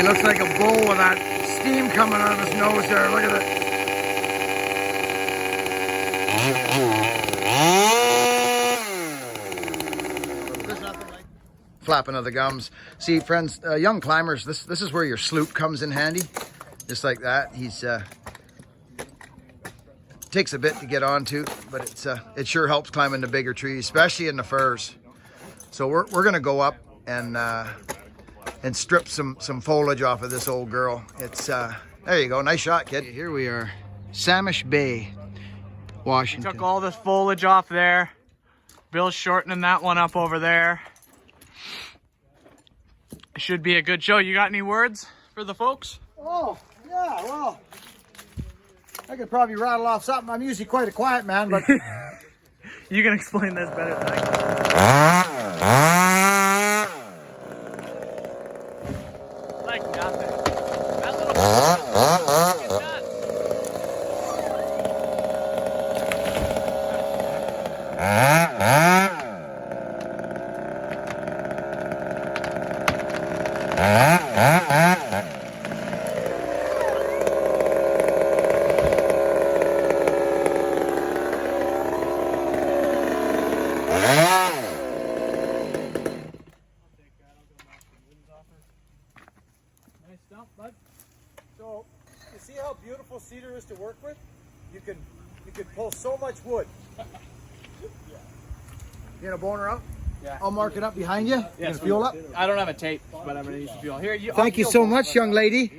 He looks like a bull with that steam coming out of his nose there. Look at it. Flapping of the gums. See, friends, young climbers, this is where your sloop comes in handy. Just like that. He's takes a bit to get onto, but it sure helps climbing the bigger trees, especially in the firs. So we're gonna go up and strip some foliage off of this old girl. It's there you go, nice shot, kid. Here we are, Samish Bay, Washington. Took all this foliage off there. Bill's shortening that one up over there. It should be a good show. You got any words for the folks? Oh, yeah, well, I could probably rattle off something. I'm usually quite a quiet man, but you can explain this better than I can. Like nothing. That little So, you see how beautiful cedar is to work with? You can pull so much wood. You gonna bone her up? Yeah. I'll mark it up behind you. Yeah, You fuel up? I don't have a tape, but I'm gonna use the fuel. Here, Thank you so much, young lady.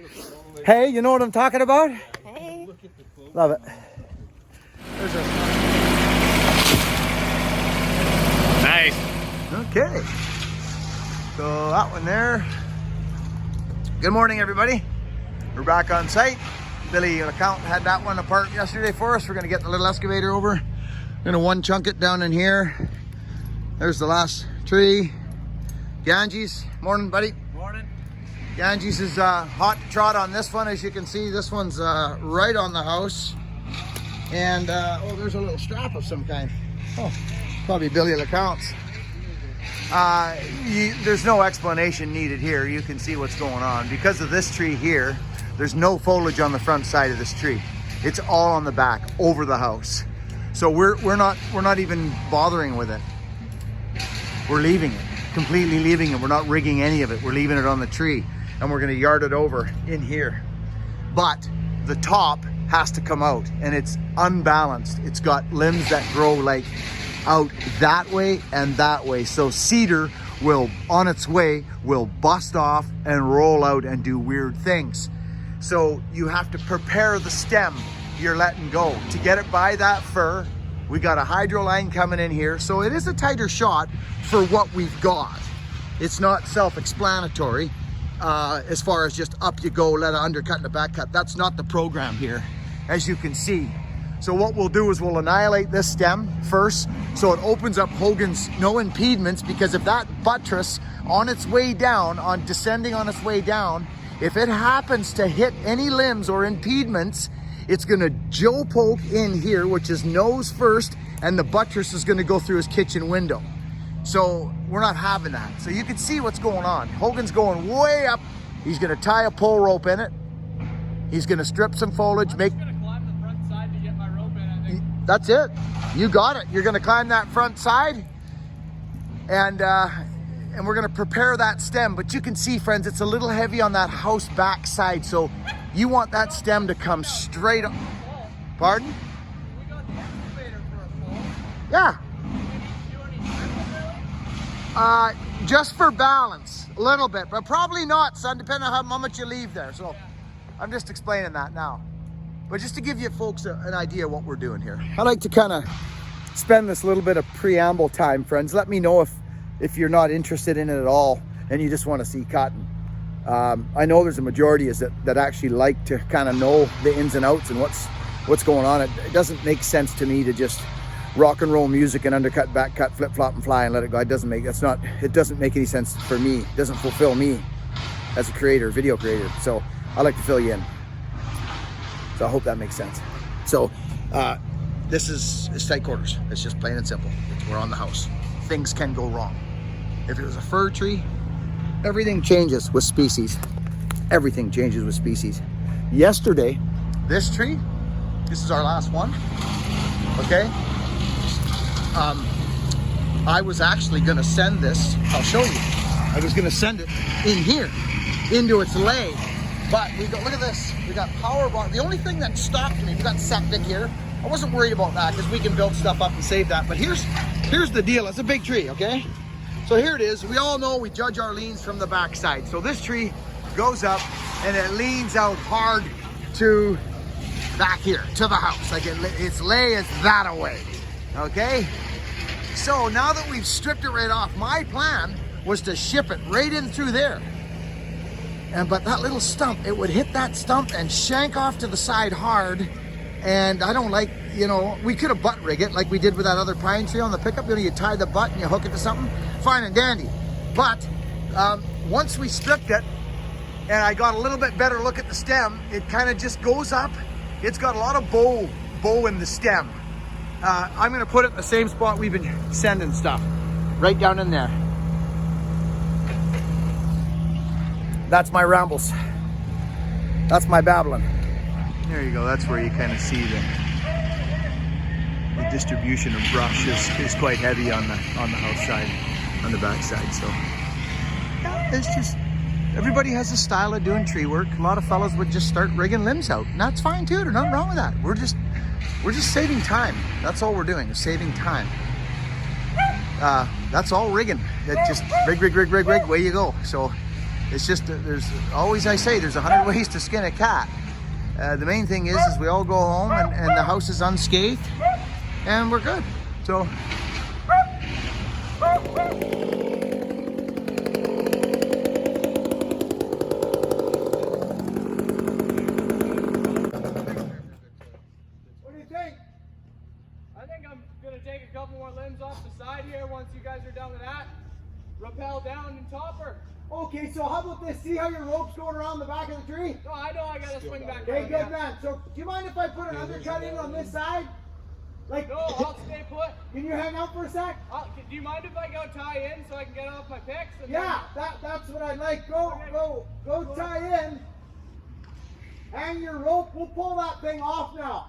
Hey, you know what I'm talking about? Hey. Love it. There's a... Nice. Okay. So that one there. Good morning, everybody. We're back on site. Billy, an accountant, had that one apart yesterday for us. We're gonna get the little excavator over. We're gonna one chunk it down in here. There's the last tree. Ganges, morning, buddy. Morning. Ganges is hot to trot on this one. As you can see, this one's right on the house. And, oh, there's a little strap of some kind. Oh, probably Billy LeCounte's. There's no explanation needed here. You can see what's going on. Because of this tree here, there's no foliage on the front side of this tree. It's all on the back, over the house. So we're not even bothering with it. We're leaving it, completely leaving it. We're not rigging any of it. We're leaving it on the tree, and we're gonna yard it over in here. But the top has to come out, and it's unbalanced. It's got limbs that grow like out that way and that way. So cedar will, on its way, will bust off and roll out and do weird things. So you have to prepare the stem you're letting go. To get it by that fir, we got a hydro line coming in here. So it is a tighter shot for what we've got. It's not self-explanatory as far as just up you go, let it undercut and a back cut. That's not the program here, as you can see. So what we'll do is we'll annihilate this stem first, so it opens up Hogan's no impediments, because if that buttress on its way down, descending on its way down, if it happens to hit any limbs or impediments, it's gonna Joe poke in here, which is nose first, and the buttress is gonna go through his kitchen window. So we're not having that. So you can see what's going on. Hogan's going way up. He's gonna tie a pole rope in it. He's gonna strip some foliage, make... That's it. You got it. You're going to climb that front side, and we're going to prepare that stem. But you can see, friends, it's a little heavy on that house back side, so you want that stem to come straight up. Pardon? Yeah. Just for balance, a little bit, but probably not, son, depending on how much you leave there. So I'm just explaining that now. But just to give you folks an idea of what we're doing here. I like to kind of spend this little bit of preamble time, friends. Let me know if you're not interested in it at all and you just want to see cotton. I know there's a majority that actually like to kind of know the ins and outs and what's going on. It doesn't make sense to me to just rock and roll music and undercut, back cut, flip flop and fly and let it go. It doesn't make any sense for me. It doesn't fulfill me as a creator, video creator. So I like to fill you in. So I hope that makes sense. So this is tight quarters. It's just plain and simple. We're on the house. Things can go wrong. If it was a fir tree, everything changes with species. Everything changes with species. Yesterday, this tree, this is our last one, okay? I was actually gonna send this, I'll show you. I was gonna send it in here, into its lay. But we got, look at this, we got power box. The only thing that stopped me, we got septic here. I wasn't worried about that because we can build stuff up and save that. But here's the deal, it's a big tree, okay? So here it is, we all know we judge our leans from the backside. So this tree goes up and it leans out hard to back here, to the house. Like its lay is that away, okay? So now that we've stripped it right off, my plan was to ship it right in through there. But that little stump, it would hit that stump and shank off to the side hard. And I don't like, you know, we could have butt rig it like we did with that other pine tree on the pickup. You know, you tie the butt and you hook it to something, fine and dandy. But once we stripped it and I got a little bit better look at the stem, it kind of just goes up. It's got a lot of bow in the stem. I'm gonna put it in the same spot we've been sending stuff, right down in there. That's my rambles. That's my babbling. There you go, that's where you kind of see the distribution of brush is quite heavy on the house side, on the back side. So yeah, it's just, everybody has a style of doing tree work. A lot of fellas would just start rigging limbs out, and that's fine too. There's nothing wrong with that. We're just saving time. That's all we're doing, is saving time. That's all rigging. It just rig, way you go. So it's just, there's always, I say, there's 100 ways to skin a cat. The main thing is we all go home and the house is unscathed and we're good. So. What do you think? I think I'm gonna take a couple more limbs off the side here once you guys are done with that. Rappel down and topper. Okay, so how about this? See how your rope's going around the back of the tree? No, I know I gotta swing back. Okay, good man. So do you mind if I put an undercut in on this side? Like, no, I'll stay put. Can you hang out for a sec? Do you mind if I go tie in so I can get off my picks? And yeah, that's what I'd like. Go tie in. Hang your rope. We'll pull that thing off now.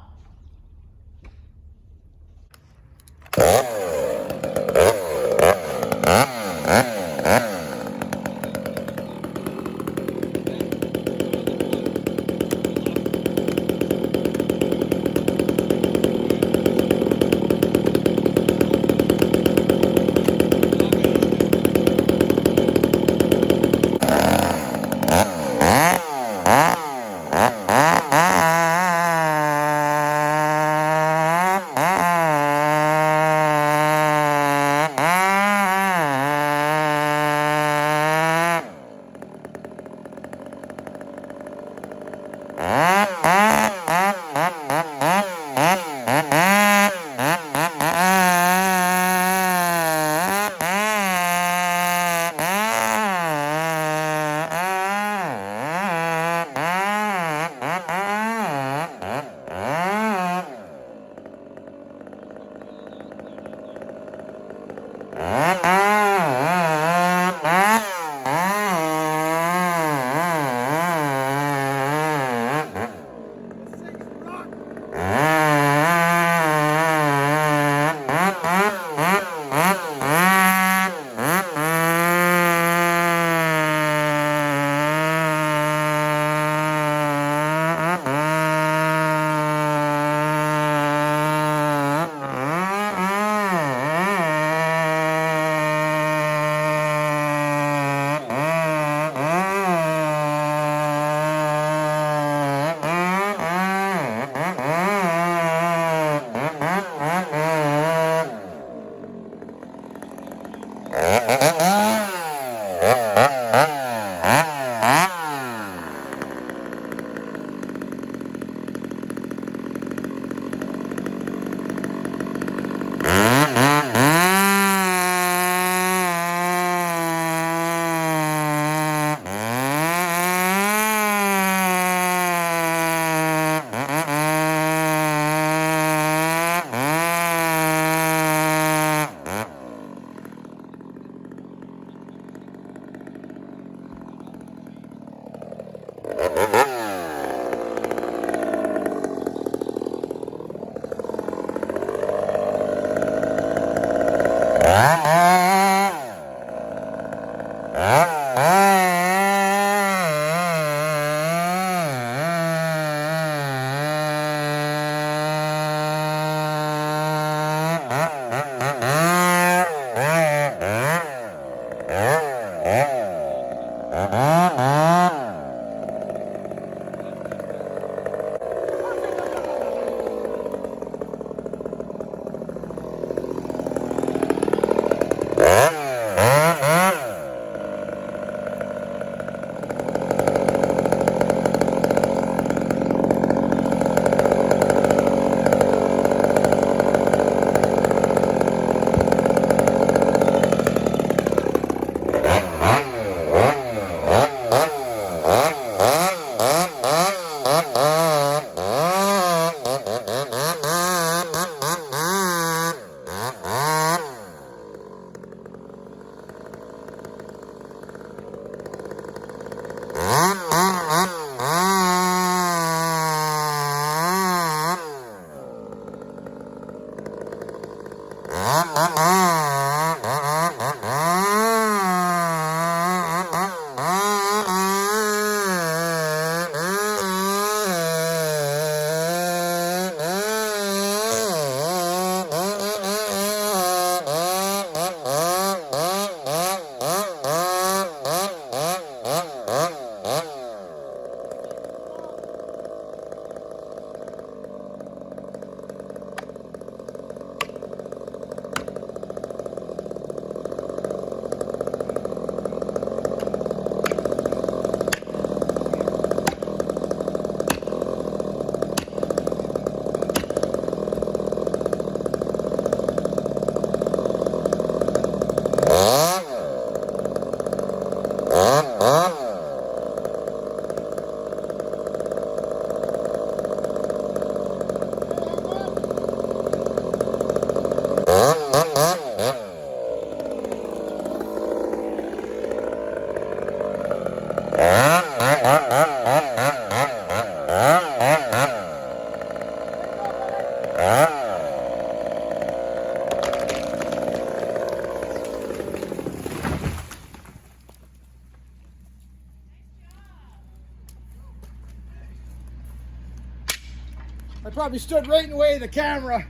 I probably stood right in the way of the camera.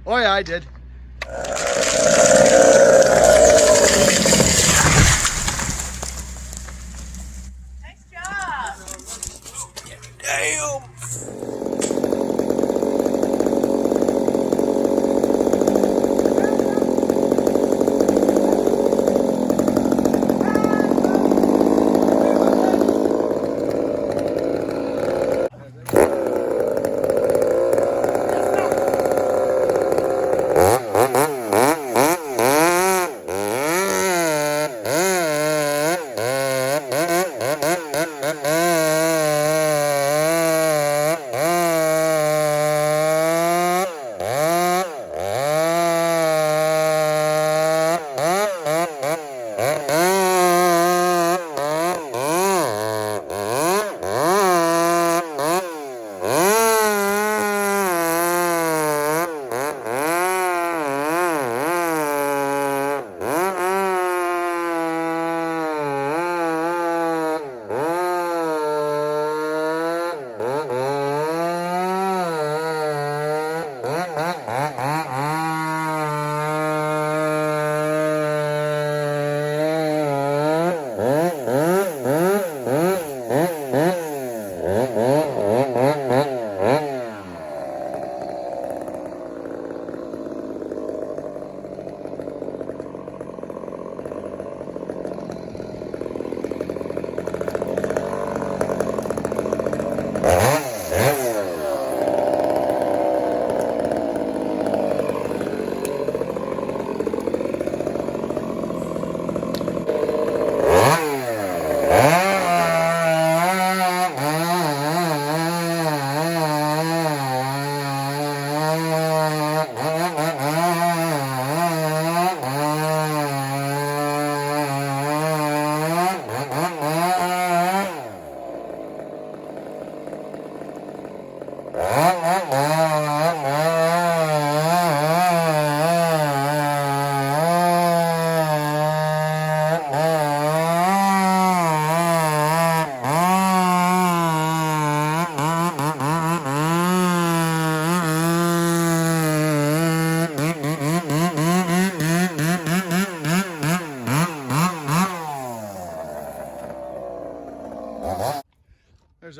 Oh yeah, I did. Nice job. Damn.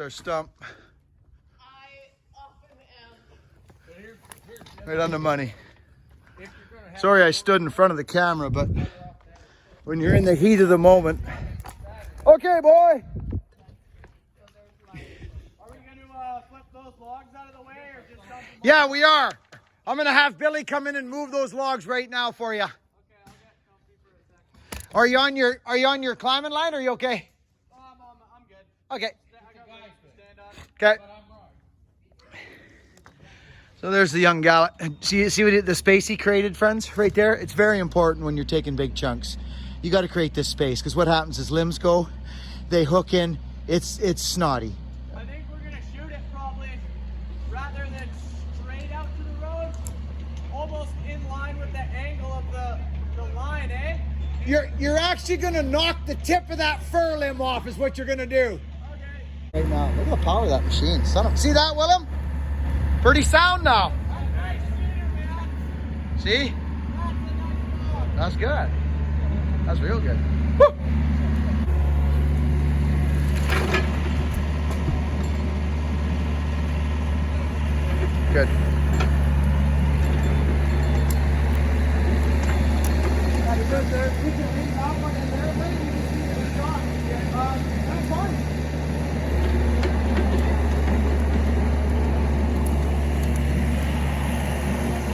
our stump. I often am. Right on the money. Sorry I stood in front of the camera, but when you're in the heat of the moment. Okay, boy. Are we going to flip those logs out of the way or just dump them? Yeah, we are. I'm going to have Billy come in and move those logs right now for you. Okay, I'll get comfy for a second. Are you on your climbing line? Are you okay? I'm good. Okay. I got legs to stand on. Okay. So there's the young gal. See what the space he created, friends, right there? It's very important when you're taking big chunks. You got to create this space because what happens is limbs go, they hook in. It's snotty. I think we're going to shoot it probably rather than straight out to the road, almost in line with the angle of the line, eh? You're actually going to knock the tip of that fir limb off is what you're going to do. Okay. Right now, look at the power of that machine. See that, Willem? Pretty sound now. Nice shooter, man. See? That's a nice dog. That's good. That's real good. Woo! Good.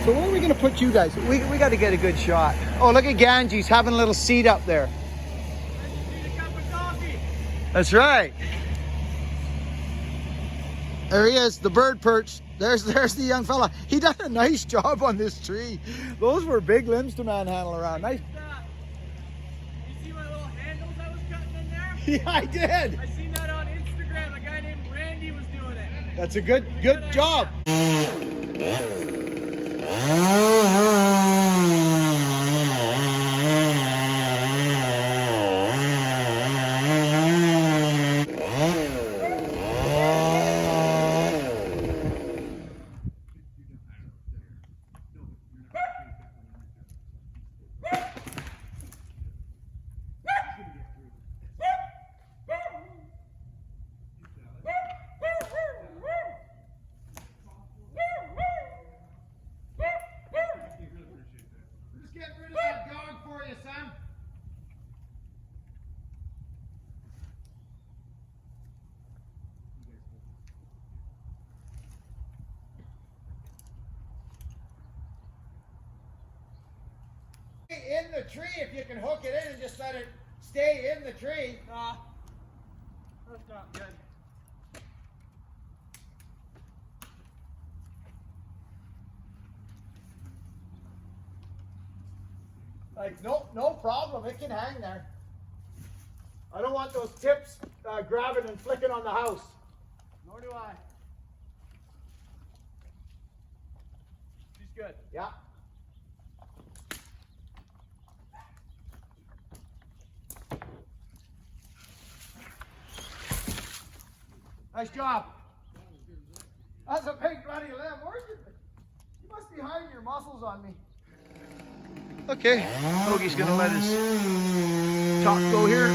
So where are we going to put you guys? We got to get a good shot. Oh, look at Ganji's having a little seat up there. Need a cup of coffee. That's right. There he is, the bird perch. There's the young fella. He done a nice job on this tree. Those were big limbs to manhandle around. Nice. You see my little handles I was cutting in there? Yeah, I did. I seen that on Instagram. A guy named Randy was doing it. That's a good job. In the tree, if you can hook it in and just let it stay in the tree. Nah, that's not good. Like no problem, it can hang there. I don't want those tips grabbing and flicking on the house. Nor do I. She's good. Yeah. Nice job. That's a big bloody limb. Where's your... You must be hiding your muscles on me. Okay. Bogey's gonna let his top go here.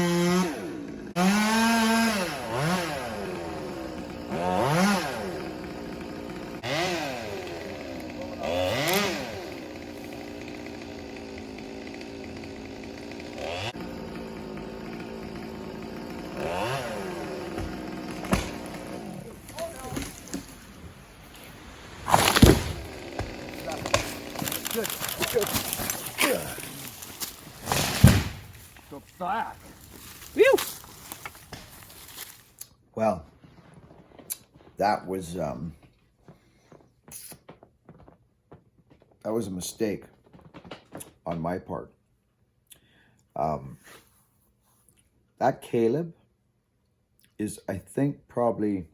Good. Good. Go back. Whew. Well, that was a mistake on my part. That Caleb is, I think, probably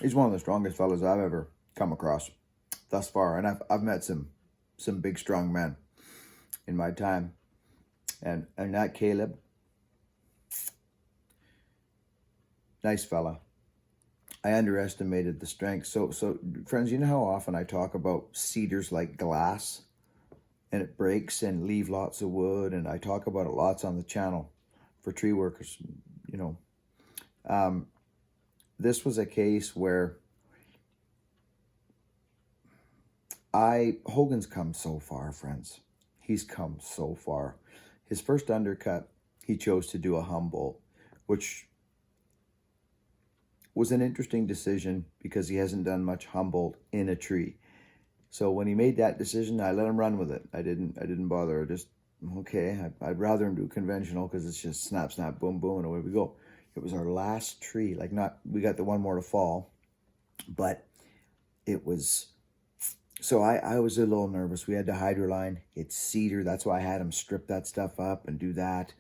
he's one of the strongest fellas I've ever come across thus far, and I've met some big strong men in my time, and that Caleb, nice fella. I underestimated the strength. So friends, you know how often I talk about cedars like glass, and it breaks and leave lots of wood, and I talk about it lots on the channel for tree workers, you know. This was a case where Hogan's come so far, friends. He's come so far. His first undercut, he chose to do a Humboldt, which was an interesting decision because he hasn't done much Humboldt in a tree. So when he made that decision, I let him run with it. I didn't bother. I'd rather him do conventional because it's just snap, snap, boom, boom, and away we go. It was our last tree. We got the one more to fall, but it was, so I was a little nervous. We had the hydroline. It's cedar. That's why I had him strip that stuff up and do that.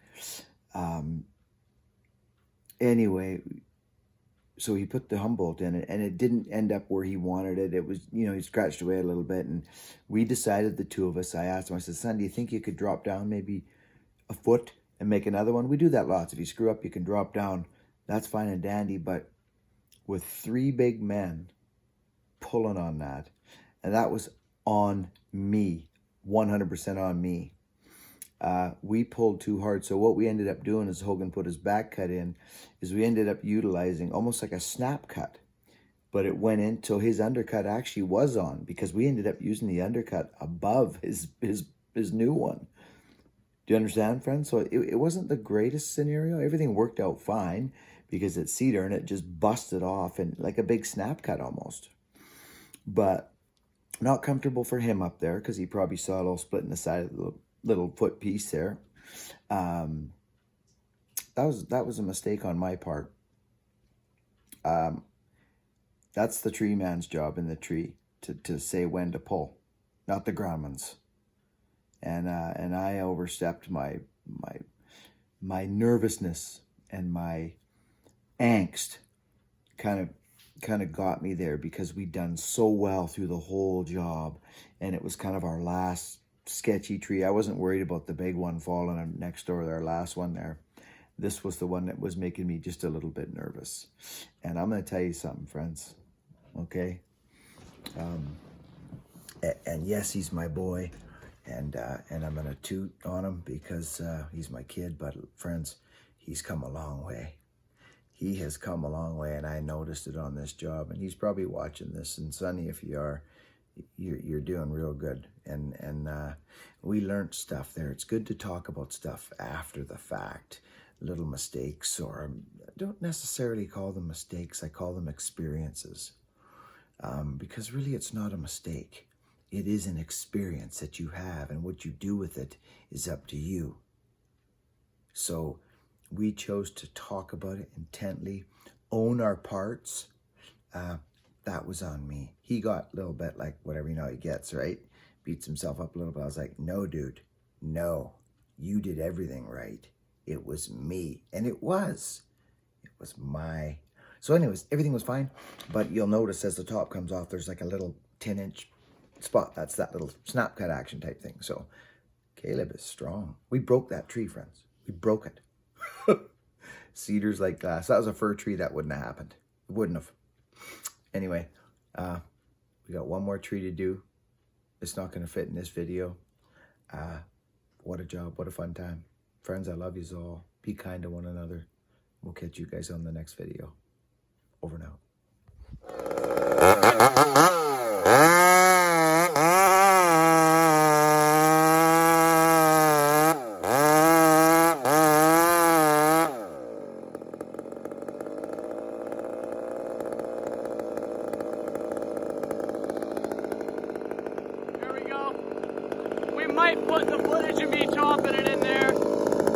Anyway, so he put the Humboldt in it, and it didn't end up where he wanted it. It was, he scratched away a little bit, and we decided, the two of us, I asked him, I said, son, do you think you could drop down maybe a foot and make another one? We do that lots. If you screw up, you can drop down. That's fine and dandy, but with 3 big men pulling on that, and that was on me, 100% on me. We pulled too hard. So what we ended up doing is Hogan put his back cut in, is we ended up utilizing almost like a snap cut, but it went in till his undercut actually was on, because we ended up using the undercut above his new one. Do you understand, friends? So it wasn't the greatest scenario. Everything worked out fine because it's cedar and it just busted off and like a big snap cut almost. But not comfortable for him up there because he probably saw a little split in the side of the little foot piece there. That was a mistake on my part. That's the tree man's job in the tree to say when to pull, not the groundman's. And I overstepped my nervousness and my angst kind of got me there, because we'd done so well through the whole job, and it was kind of our last sketchy tree. I wasn't worried about the big one falling next door, our last one there. This was the one that was making me just a little bit nervous. And I'm going to tell you something, friends. Okay? And yes, he's my boy. And I'm going to toot on him because he's my kid. But friends, he's come a long way. He has come a long way, and I noticed it on this job. And he's probably watching this. And Sonny, if you are, you're doing real good. And we learned stuff there. It's good to talk about stuff after the fact. Little mistakes, or I don't necessarily call them mistakes. I call them experiences. Because really it's not a mistake. It is an experience that you have, and what you do with it is up to you. So we chose to talk about it intently, own our parts. That was on me. He got a little bit like whatever he gets, right? Beats himself up a little bit. I was like, no, dude, no, you did everything right. It was me, and it was my. So anyways, everything was fine, but you'll notice as the top comes off, there's like a little 10-inch spot. That's that little snap cut action type thing. So Caleb is strong. We broke that tree, friends. We broke it. Cedar's like glass. That was a fir tree. That wouldn't have happened. It wouldn't have. Anyway, we got one more tree to do. It's not going to fit in this video. What a job. What a fun time. Friends, I love you all. Be kind to one another. We'll catch you guys on the next video. Over and out. There we go. We might put the footage of me chopping it in there,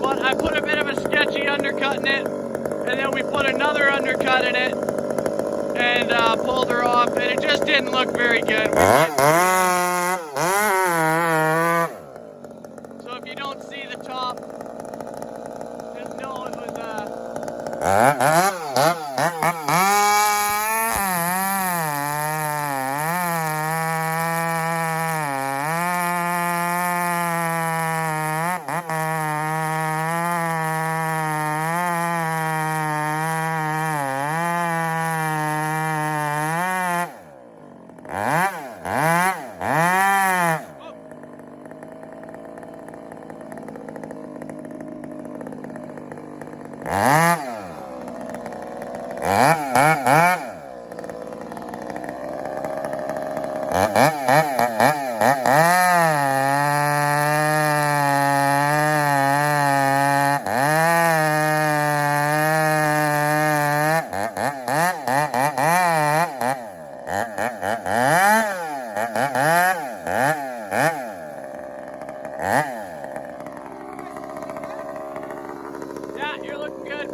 but I put a bit of a sketchy undercut in it, and then we put another undercut in it, and pulled her off, and it just didn't look very good. So if you don't see the top, just know it was Yeah, you're looking good.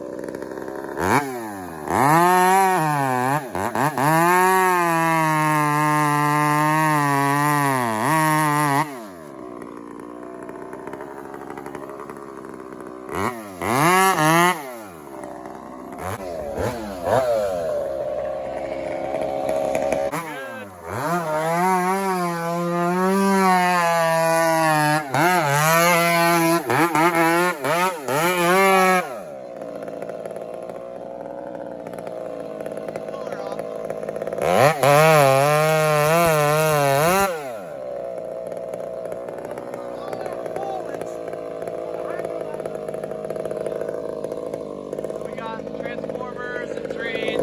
We got transformers and trains.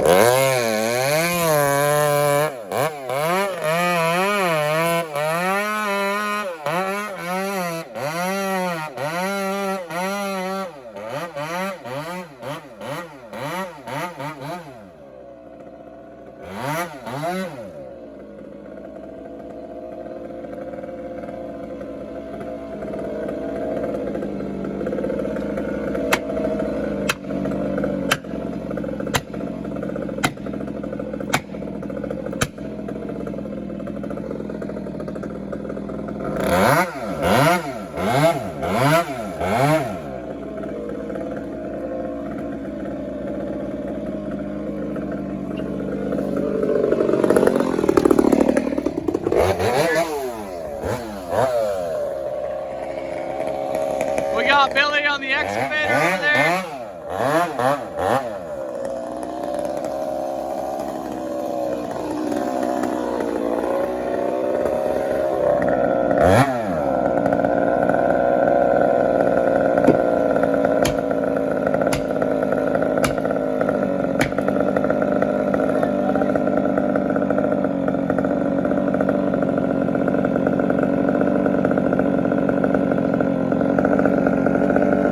We got Billy on the excavator over there.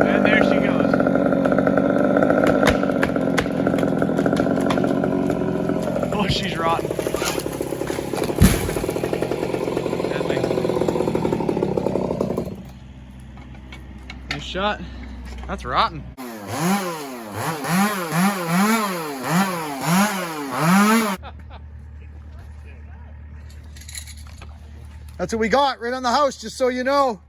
And there she goes. Oh, she's rotten. Nice shot. That's rotten. That's what we got right on the house, just so you know.